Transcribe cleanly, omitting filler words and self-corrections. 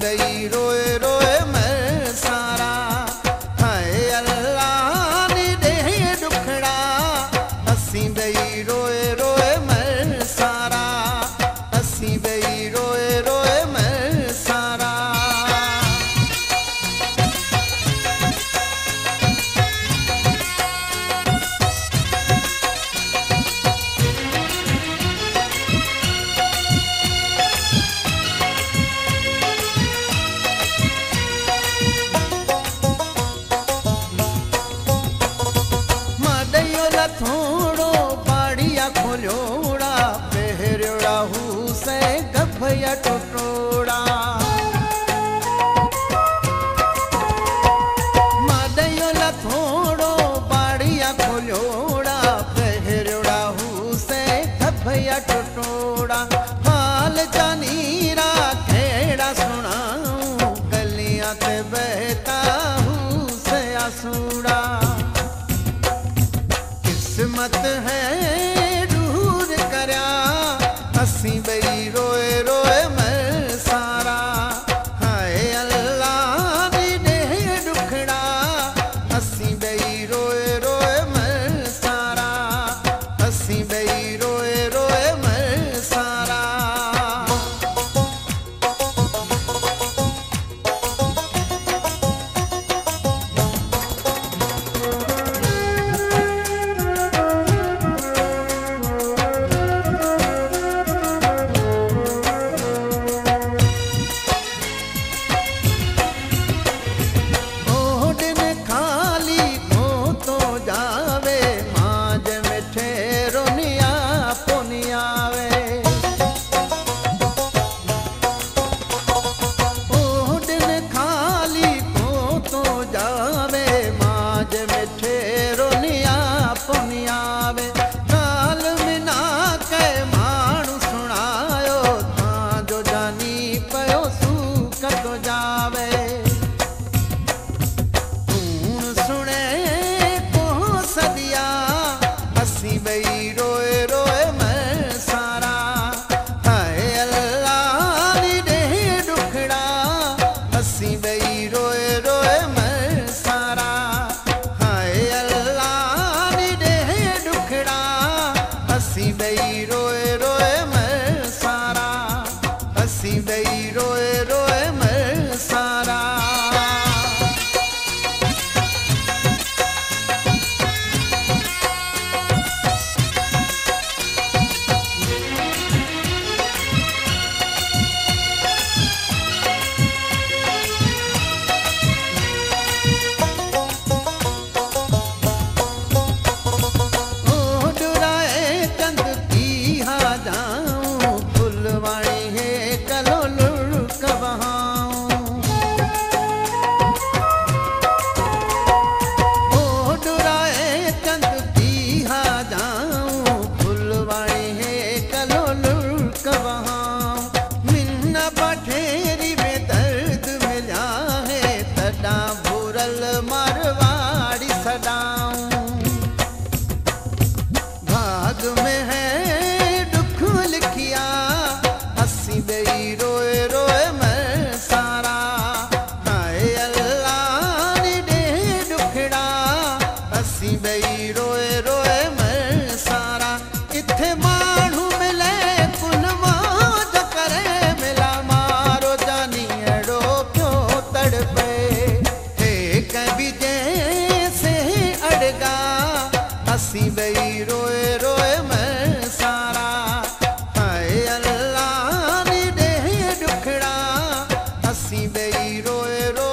बई रोए रोए मैं सारा हाय अल्लाह नी दे दुखड़ा असी बई रोए रोए मैं सारा असी बई रोए रोए मैं सारा थोड़ो बाड़िया खोलोड़ा पहरोड़ा हुसे गभया टोटोड़ा मादयोला थोड़ो बाड़िया खोलोड़ा पहरोड़ा हुसे गभया टोटोड़ा हाल जानीरा खेड़ा सुनाऊं गलियां ते बहता हुसे आसूड़ा किस्मत है दूर करया असी बई रोए रोए मैं सारा हाय अल्लाह नी दे दुखड़ा असी बई रोए रोए मैं सारा असी बई रोए रोए मैं सारा असी बई रोए रोए मैं सारा असी बई रोए रोए मैं सारा मारवाड़ी सदाऊं भाग में है दुख लिखिया असी बई रोए रोए मैं सारा हाय अल्लाह नी दे दुखड़ा असी बई रोए रोए मैं सारा इत्थे मानू मिले कुल मौज करे मिला मारो जानी अड़ो क्यों तड़पे कभी जैसे अड़गा असी बई रोए रोए मैं सारा हाय अल्लाह नी दे दुखड़ा असी बई रोए रोए